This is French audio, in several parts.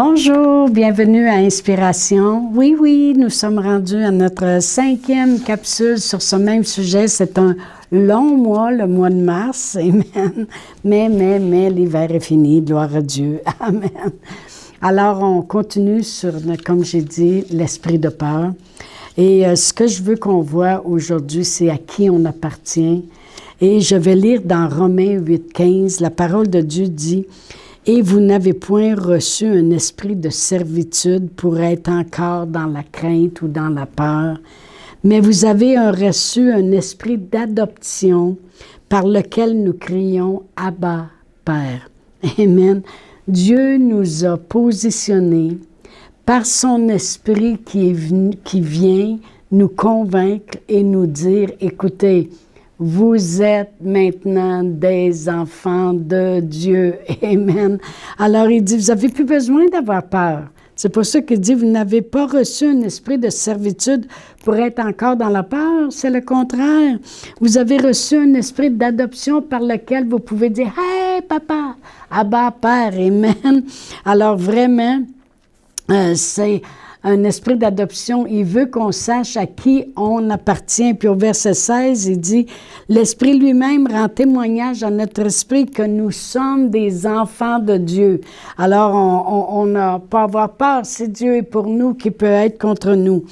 Bonjour, bienvenue à Inspiration. Oui, nous sommes rendus à notre 5e capsule sur ce même sujet. C'est un long mois, le mois de mars. Amen. Mais, l'hiver est fini, gloire à Dieu. Amen. Alors, on continue sur, comme j'ai dit, l'esprit de peur. Et ce que je veux qu'on voit aujourd'hui, c'est à qui on appartient. Et je vais lire dans Romains 8,15, la parole de Dieu dit « Et vous n'avez point reçu un esprit de servitude pour être encore dans la crainte ou dans la peur, mais vous avez reçu un esprit d'adoption par lequel nous crions « Abba, Père ». Amen. Dieu nous a positionnés par son esprit qui vient nous convaincre et nous dire « Écoutez, vous êtes maintenant des enfants de Dieu. » Amen. Alors, il dit, vous n'avez plus besoin d'avoir peur. C'est pour ça qu'il dit, vous n'avez pas reçu un esprit de servitude pour être encore dans la peur. C'est le contraire. Vous avez reçu un esprit d'adoption par lequel vous pouvez dire, « Hey, papa, Abba, Père. » Amen. Alors, vraiment, c'est un esprit d'adoption. Il veut qu'on sache à qui on appartient. Puis au verset 16, il dit, « L'Esprit lui-même rend témoignage à notre esprit que nous sommes des enfants de Dieu. » Alors, on n'a pas à avoir peur. Si Dieu est pour nous, qui peut être contre nous?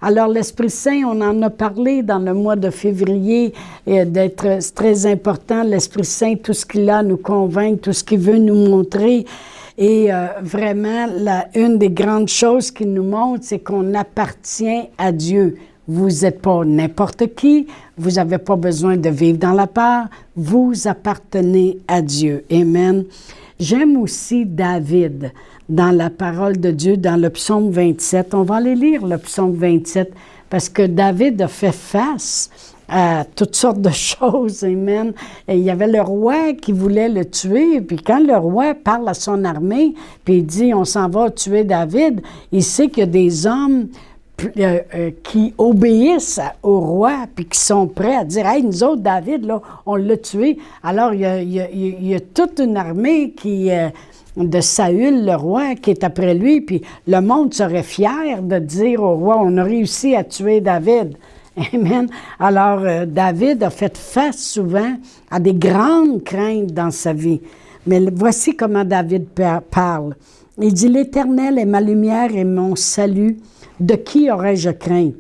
Alors, l'Esprit Saint, on en a parlé dans le mois de février, c'est très important. L'Esprit Saint, tout ce qu'il a nous convaincre, tout ce qu'il veut nous montrer. Et vraiment, une des grandes choses qu'il nous montre, c'est qu'on appartient à Dieu. Vous n'êtes pas n'importe qui, vous n'avez pas besoin de vivre dans la peur, vous appartenez à Dieu. Amen. J'aime aussi David dans la parole de Dieu, dans le psaume 27. On va aller lire le psaume 27 parce que David a fait face à toutes sortes de choses, amen. Et il y avait le roi qui voulait le tuer, puis quand le roi parle à son armée, puis il dit, on s'en va tuer David, il sait qu'il y a des hommes qui obéissent au roi, puis qui sont prêts à dire, « Hey, nous autres, David, là, on l'a tué. » Alors, il y a toute une armée de Saül, le roi, qui est après lui, puis le monde serait fier de dire au roi, « On a réussi à tuer David. » Amen. Alors, David a fait face souvent à des grandes craintes dans sa vie. Mais voici comment David parle. Il dit, « L'Éternel est ma lumière et mon salut. De qui aurais-je crainte?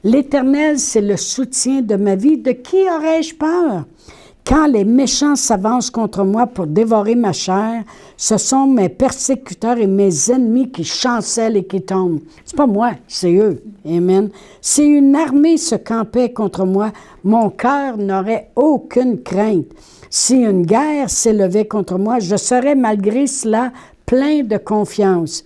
L'Éternel, c'est le soutien de ma vie. De qui aurais-je peur? Quand les méchants s'avancent contre moi pour dévorer ma chair, ce sont mes persécuteurs et mes ennemis qui chancellent et qui tombent. » C'est pas moi, c'est eux. Amen. Si une armée se campait contre moi, mon cœur n'aurait aucune crainte. Si une guerre s'élevait contre moi, je serais malgré cela plein de confiance.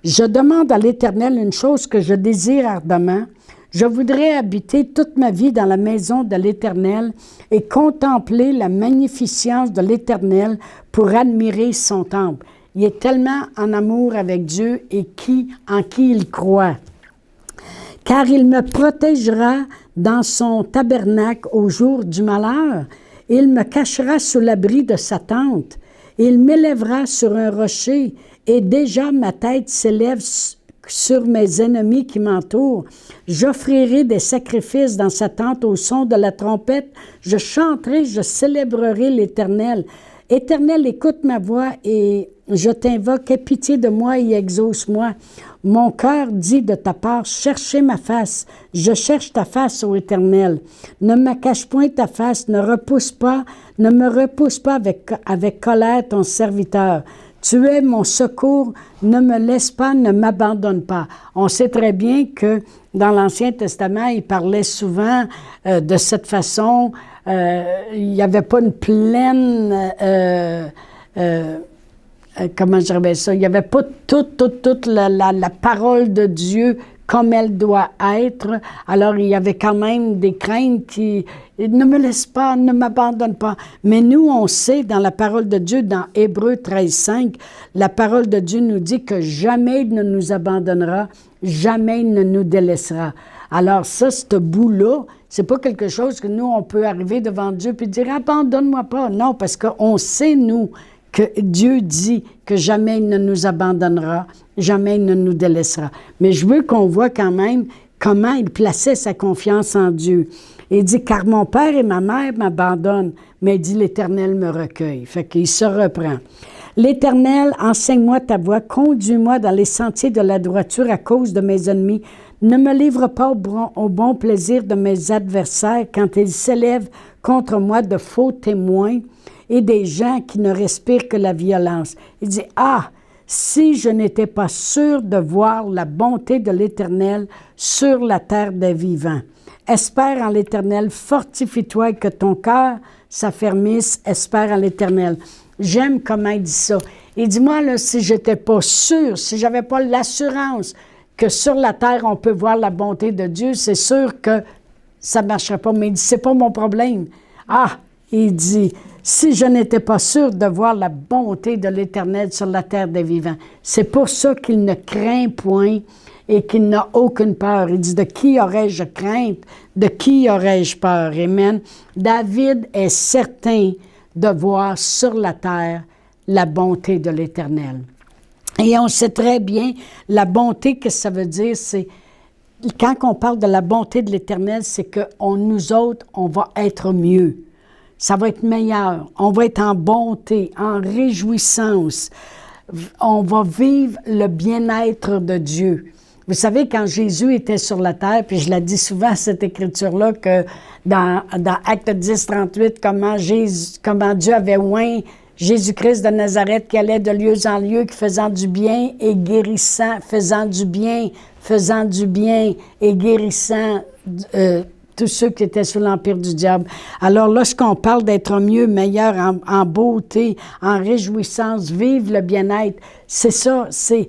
Je demande à l'Éternel une chose que je désire ardemment. Je voudrais habiter toute ma vie dans la maison de l'Éternel et contempler la magnificence de l'Éternel pour admirer son temple. Il est tellement en amour avec Dieu et en qui il croit. Car il me protégera dans son tabernacle au jour du malheur. Il me cachera sous l'abri de sa tente. Il m'élèvera sur un rocher et déjà ma tête s'élève sur mes ennemis qui m'entourent. J'offrirai des sacrifices dans sa tente au son de la trompette. Je chanterai, je célébrerai l'Éternel. Éternel, écoute ma voix et je t'invoque. Aie pitié de moi et exauce-moi. Mon cœur dit de ta part, cherchez ma face. Je cherche ta face, ô Éternel. Ne me cache point ta face, ne me repousse pas avec colère ton serviteur. Tu es mon secours, ne me laisse pas, ne m'abandonne pas. On sait très bien que dans l'Ancien Testament, il parlait souvent de cette façon. Il n'y avait pas une pleine... comment je dirais ça? Il n'y avait pas toute la parole de Dieu comme elle doit être. Alors, il y avait quand même des craintes qui ne me laisse pas, ne m'abandonne pas. Mais nous, on sait dans la parole de Dieu, dans Hébreux 13,5, la parole de Dieu nous dit que jamais il ne nous abandonnera, jamais il ne nous délaissera. Alors ça, ce bout-là, c'est pas quelque chose que nous, on peut arriver devant Dieu puis dire « Abandonne-moi pas ». Non, parce qu'on sait, nous, que Dieu dit que jamais il ne nous abandonnera, jamais il ne nous délaissera. Mais je veux qu'on voit quand même comment il plaçait sa confiance en Dieu. Il dit, car mon père et ma mère m'abandonnent, mais il dit, l'Éternel me recueille. Fait qu'il se reprend. L'Éternel, enseigne-moi ta voie, conduis-moi dans les sentiers de la droiture à cause de mes ennemis. Ne me livre pas au bon plaisir de mes adversaires quand ils s'élèvent contre moi de faux témoins et des gens qui ne respirent que la violence. Il dit, ah, si je n'étais pas sûr de voir la bonté de l'Éternel sur la terre des vivants. Espère en l'Éternel, fortifie-toi et que ton cœur s'affermisse, espère en l'Éternel. J'aime comment il dit ça. Il dit, moi, là, si je n'étais pas sûr, si je n'avais pas l'assurance que sur la terre, on peut voir la bonté de Dieu, c'est sûr que ça ne marcherait pas. Mais il dit, c'est pas mon problème. Ah, il dit, si je n'étais pas sûr de voir la bonté de l'Éternel sur la terre des vivants. C'est pour ça qu'il ne craint point et qu'il n'a aucune peur. Il dit, de qui aurais-je crainte? De qui aurais-je peur? Amen. David est certain de voir sur la terre la bonté de l'Éternel. Et on sait très bien, la bonté, que ça veut dire, c'est, quand on parle de la bonté de l'Éternel, c'est que nous autres, on va être mieux. Ça va être meilleur. On va être en bonté, en réjouissance. On va vivre le bien-être de Dieu. Vous savez, quand Jésus était sur la terre, puis je la dis souvent, cette écriture-là, que dans Acte 10, 38, comment Dieu avait oint Jésus-Christ de Nazareth qui allait de lieu en lieu, qui faisant du bien et guérissant, faisant du bien et guérissant tous ceux qui étaient sous l'empire du diable. Alors, lorsqu'on parle d'être mieux, meilleur, en beauté, en réjouissance, vivre le bien-être, c'est ça, c'est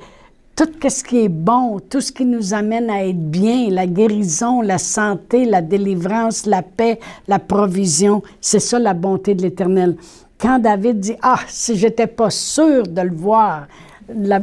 tout ce qui est bon, tout ce qui nous amène à être bien, la guérison, la santé, la délivrance, la paix, la provision, c'est ça la bonté de l'Éternel. Quand David dit, ah, si j'étais pas sûr de le voir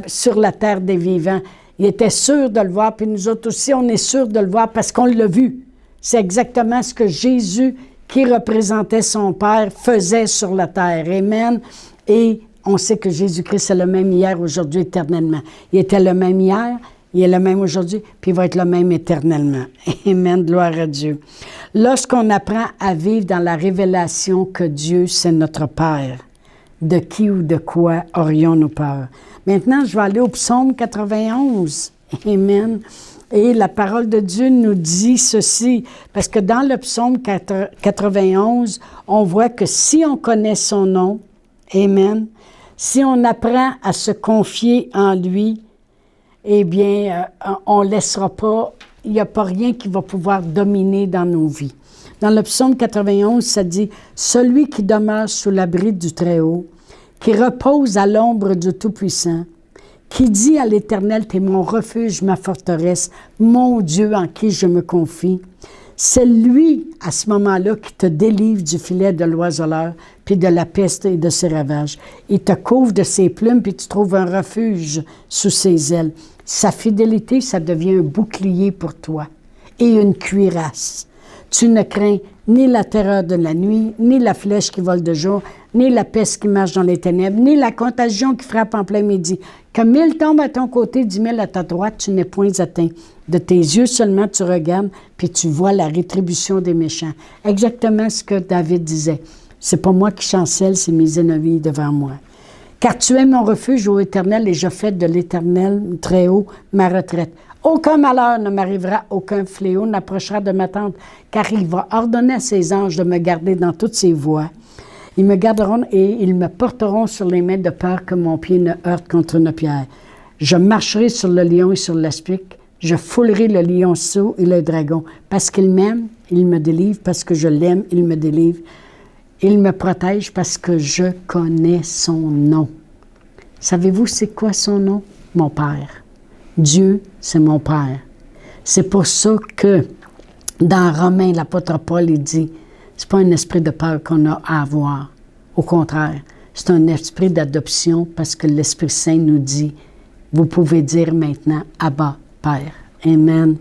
sur la terre des vivants, il était sûr de le voir, puis nous autres aussi, on est sûr de le voir parce qu'on l'a vu. C'est exactement ce que Jésus, qui représentait son Père, faisait sur la terre. Amen. Et on sait que Jésus-Christ est le même hier, aujourd'hui, éternellement. Il était le même hier, il est le même aujourd'hui, puis il va être le même éternellement. Amen, gloire à Dieu. Lorsqu'on apprend à vivre dans la révélation que Dieu, c'est notre Père, de qui ou de quoi aurions-nous peur? Maintenant, je vais aller au psaume 91. Amen. Et la parole de Dieu nous dit ceci, parce que dans le psaume 91, on voit que si on connaît son nom, amen, si on apprend à se confier en lui, eh bien, on ne laissera pas, il n'y a pas rien qui va pouvoir dominer dans nos vies. Dans le psaume 91, ça dit « Celui qui demeure sous l'abri du Très-Haut, qui repose à l'ombre du Tout-Puissant, qui dit à l'Éternel, « T'es mon refuge, ma forteresse, mon Dieu en qui je me confie. » C'est lui, à ce moment-là, qui te délivre du filet de l'oiseleur, puis de la peste et de ses ravages. Il te couvre de ses plumes, puis tu trouves un refuge sous ses ailes. Sa fidélité, ça devient un bouclier pour toi et une cuirasse. Tu ne crains ni la terreur de la nuit, ni la flèche qui vole de jour, ni la peste qui marche dans les ténèbres, ni la contagion qui frappe en plein midi. Que 1000 tombent à ton côté, 10 000 à ta droite, tu n'es point atteint. De tes yeux seulement tu regardes, puis tu vois la rétribution des méchants. Exactement ce que David disait. C'est pas moi qui chancelle, c'est mes ennemis devant moi. Car tu es mon refuge, ô Éternel, et je fais de l'Éternel très haut ma retraite. Aucun malheur ne m'arrivera, aucun fléau n'approchera de ma tente, car il va ordonner à ses anges de me garder dans toutes ses voies. Ils me garderont et ils me porteront sur les mains de peur que mon pied ne heurte contre une pierre. Je marcherai sur le lion et sur l'aspic. Je foulerai le lionceau et le dragon. Parce qu'il m'aime, il me délivre. Parce que je l'aime, il me délivre. Il me protège parce que je connais son nom. Savez-vous c'est quoi son nom? Mon Père. Dieu, c'est mon Père. C'est pour ça que dans Romains, l'apôtre Paul, il dit, c'est pas un esprit de peur qu'on a à avoir. Au contraire, c'est un esprit d'adoption parce que l'Esprit Saint nous dit, vous pouvez dire maintenant, Abba, Père. Amen.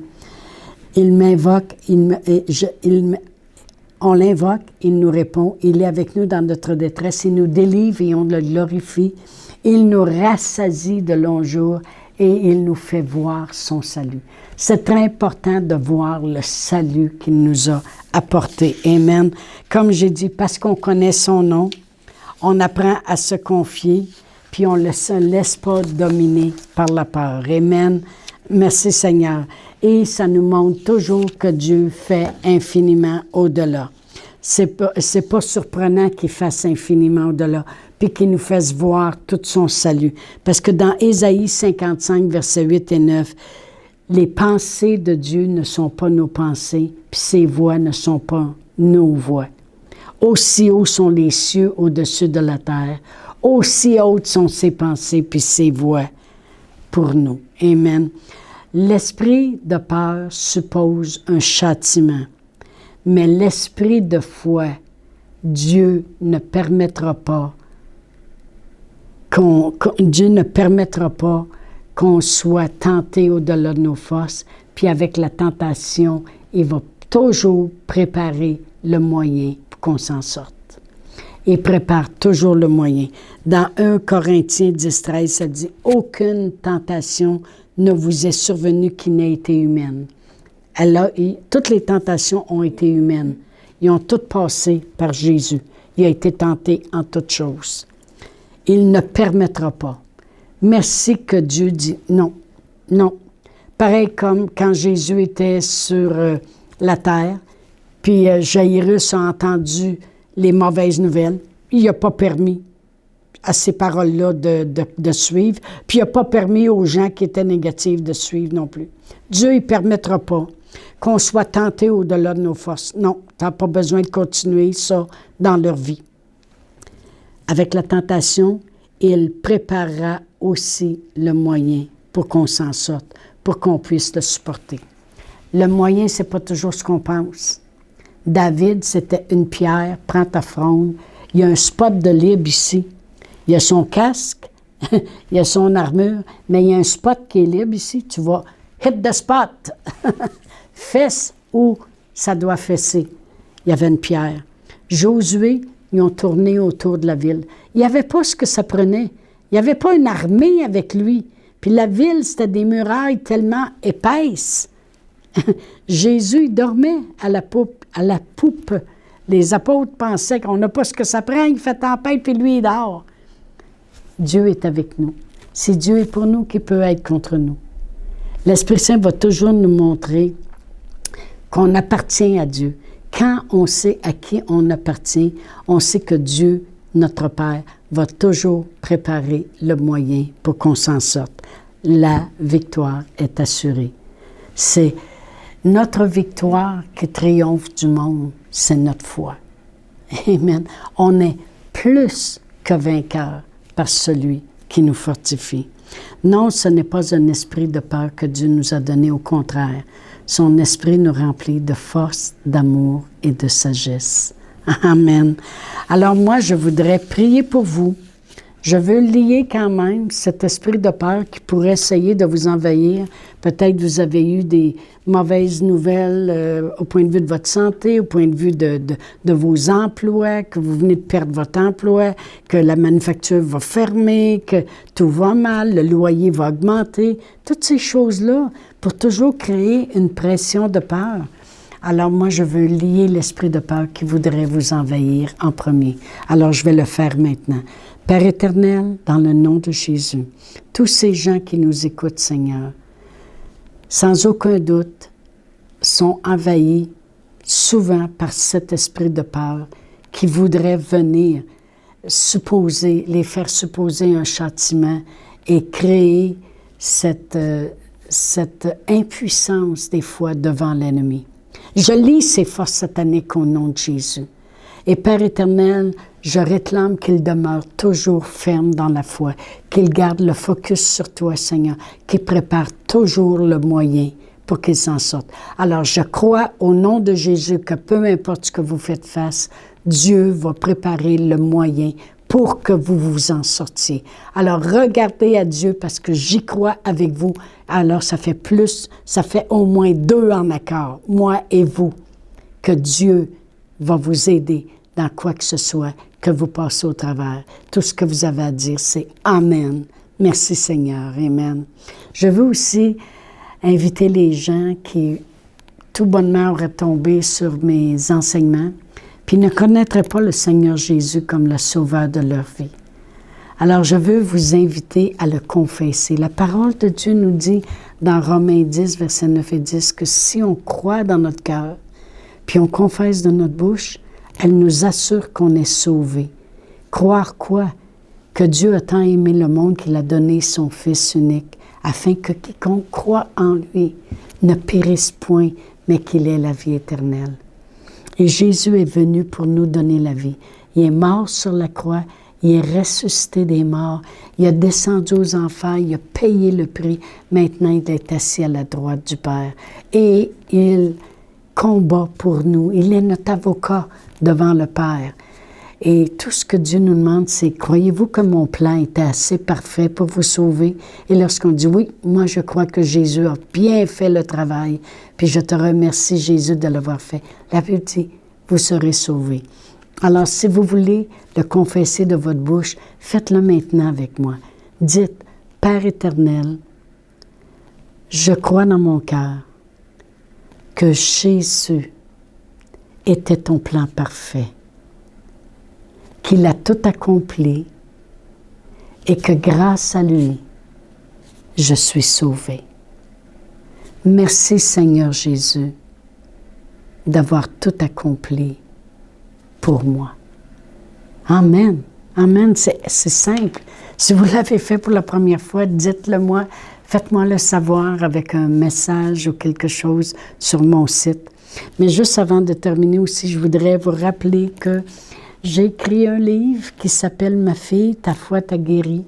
Il m'invoque, On l'invoque, il nous répond, il est avec nous dans notre détresse, il nous délivre et on le glorifie. Il nous rassasie de longs jours et il nous fait voir son salut. C'est très important de voir le salut qu'il nous a apporté. Amen. Comme j'ai dit, parce qu'on connaît son nom, on apprend à se confier, puis on ne se laisse pas dominer par la peur. Amen. Merci Seigneur. Et ça nous montre toujours que Dieu fait infiniment au-delà. C'est pas surprenant qu'il fasse infiniment au-delà, puis qu'il nous fasse voir tout son salut. Parce que dans Ésaïe 55, versets 8 et 9, les pensées de Dieu ne sont pas nos pensées, puis ses voies ne sont pas nos voies. Aussi hauts sont les cieux au-dessus de la terre, aussi hautes sont ses pensées, puis ses voies pour nous. Amen. L'esprit de peur suppose un châtiment, mais l'esprit de foi, Dieu ne permettra pas qu'on soit tenté au-delà de nos forces, puis avec la tentation, il va toujours préparer le moyen pour qu'on s'en sorte. Il prépare toujours le moyen. Dans 1 Corinthiens 10, 13, ça dit « Aucune tentation ne vous est survenue qui n'ait été humaine. » Toutes les tentations ont été humaines. Ils ont toutes passé par Jésus. Il a été tenté en toutes choses. Il ne permettra pas. Merci que Dieu dit non, non. Pareil comme quand Jésus était sur la terre, puis Jairus a entendu les mauvaises nouvelles. Il n'a pas permis à ces paroles-là de suivre, puis il n'a pas permis aux gens qui étaient négatifs de suivre non plus. Dieu ne permettra pas qu'on soit tenté au-delà de nos forces. Non, tu n'as pas besoin de continuer ça dans leur vie. Avec la tentation, il préparera aussi le moyen pour qu'on s'en sorte, pour qu'on puisse le supporter. Le moyen, ce n'est pas toujours ce qu'on pense. David, c'était une pierre, prends ta fronde. Il y a un spot de libre ici. Il y a son casque, il y a son armure, mais il y a un spot qui est libre ici. Tu vas hit the spot. Fesse où ça doit fesser. Il y avait une pierre. Josué, ils ont tourné autour de la ville. Il n'y avait pas ce que ça prenait. Il n'y avait pas une armée avec lui. Puis la ville, c'était des murailles tellement épaisses. Jésus, il dormait à la poupe. Les apôtres pensaient qu'on n'a pas ce que ça prend, il fait tempête, puis lui, il dort. Dieu est avec nous. Si Dieu est pour nous, qui peut être contre nous? L'Esprit Saint va toujours nous montrer qu'on appartient à Dieu. Quand on sait à qui on appartient, on sait que Dieu, notre Père, va toujours préparer le moyen pour qu'on s'en sorte. La victoire est assurée. C'est notre victoire qui triomphe du monde, c'est notre foi. Amen. On est plus que vainqueurs par celui qui nous fortifie. Non, ce n'est pas un esprit de peur que Dieu nous a donné, au contraire. Son esprit nous remplit de force, d'amour et de sagesse. Amen. Alors moi, je voudrais prier pour vous. Je veux lier quand même cet esprit de peur qui pourrait essayer de vous envahir. Peut-être vous avez eu des mauvaises nouvelles au point de vue de votre santé, au point de vue de vos emplois, que vous venez de perdre votre emploi, que la manufacture va fermer, que tout va mal, le loyer va augmenter. Toutes ces choses-là pour toujours créer une pression de peur. Alors moi, je veux lier l'esprit de peur qui voudrait vous envahir en premier. Alors je vais le faire maintenant. Père éternel, dans le nom de Jésus, tous ces gens qui nous écoutent, Seigneur, sans aucun doute, sont envahis souvent par cet esprit de peur qui voudrait venir les faire supposer un châtiment et créer cette impuissance des fois devant l'ennemi. Je lis ces forces sataniques au nom de Jésus. Et Père éternel, je réclame qu'il demeure toujours ferme dans la foi, qu'il garde le focus sur toi, Seigneur, qu'il prépare toujours le moyen pour qu'il s'en sorte. Alors, je crois au nom de Jésus que peu importe ce que vous faites face, Dieu va préparer le moyen pour que vous vous en sortiez. Alors, regardez à Dieu parce que j'y crois avec vous. Alors, ça fait au moins 2 en accord, moi et vous, que Dieu va vous aider dans quoi que ce soit que vous passez au travers. Tout ce que vous avez à dire, c'est Amen. Merci Seigneur. Amen. Je veux aussi inviter les gens qui tout bonnement auraient tombé sur mes enseignements, puis ne connaîtraient pas le Seigneur Jésus comme le sauveur de leur vie. Alors, je veux vous inviter à le confesser. La parole de Dieu nous dit dans Romains 10, versets 9 et 10, que si on croit dans notre cœur, puis on confesse de notre bouche, elle nous assure qu'on est sauvé. Croire quoi? Que Dieu a tant aimé le monde qu'il a donné son Fils unique, afin que quiconque croit en lui ne périsse point, mais qu'il ait la vie éternelle. Et Jésus est venu pour nous donner la vie. Il est mort sur la croix, il est ressuscité des morts, il a descendu aux enfers, il a payé le prix. Maintenant, il est assis à la droite du Père. Et il combat pour nous. Il est notre avocat devant le Père. Et tout ce que Dieu nous demande, c'est, croyez-vous que mon plan était assez parfait pour vous sauver? Et lorsqu'on dit, oui, moi je crois que Jésus a bien fait le travail, puis je te remercie Jésus de l'avoir fait. La Bible dit, vous serez sauvés. Alors, si vous voulez le confesser de votre bouche, faites-le maintenant avec moi. Dites, Père éternel, je crois dans mon cœur que Jésus était ton plan parfait, qu'il a tout accompli et que grâce à lui, je suis sauvé. Merci Seigneur Jésus d'avoir tout accompli pour moi. Amen. Amen. C'est simple. Si vous l'avez fait pour la première fois, dites-le moi. Faites-moi le savoir avec un message ou quelque chose sur mon site. Mais juste avant de terminer aussi, je voudrais vous rappeler que j'ai écrit un livre qui s'appelle « Ma fille, ta foi t'a guéri ».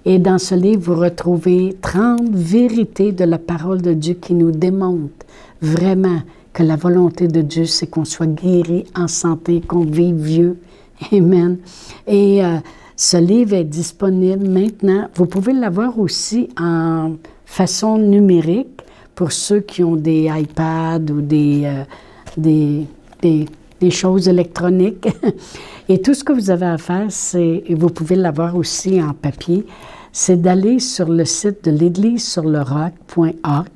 Et dans ce livre, vous retrouvez 30 vérités de la parole de Dieu qui nous démontrent vraiment que la volonté de Dieu, c'est qu'on soit guéri, en santé, qu'on vive vieux. Amen. Et ce livre est disponible maintenant. Vous pouvez l'avoir aussi en façon numérique pour ceux qui ont des iPads ou des choses électroniques. Et tout ce que vous avez à faire, c'est, et vous pouvez l'avoir aussi en papier, c'est d'aller sur le site de l'églisesurleroc.org.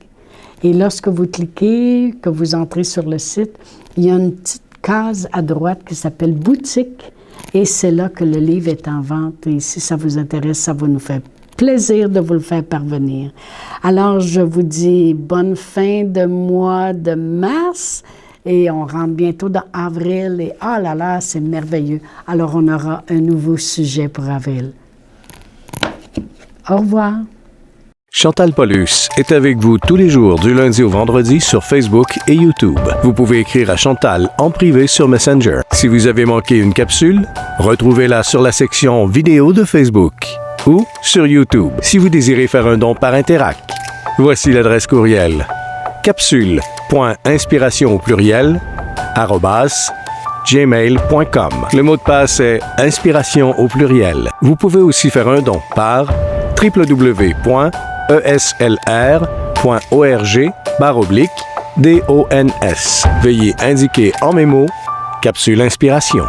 Et lorsque vous cliquez, que vous entrez sur le site, il y a une petite case à droite qui s'appelle « Boutique ». Et c'est là que le livre est en vente. Et si ça vous intéresse, ça va nous faire plaisir de vous le faire parvenir. Alors, je vous dis bonne fin de mois de mars. Et on rentre bientôt dans avril. Et oh là là, c'est merveilleux. Alors, on aura un nouveau sujet pour avril. Au revoir. Chantal Paulus est avec vous tous les jours du lundi au vendredi sur Facebook et YouTube. Vous pouvez écrire à Chantal en privé sur Messenger. Si vous avez manqué une capsule, retrouvez-la sur la section vidéo de Facebook ou sur YouTube si vous désirez faire un don par Interac. Voici l'adresse courriel capsule.inspiration au pluriel @gmail.com. Le mot de passe est inspiration au pluriel. Vous pouvez aussi faire un don par www.eslr.org/dons. Veuillez indiquer en mémo Capsule Inspiration.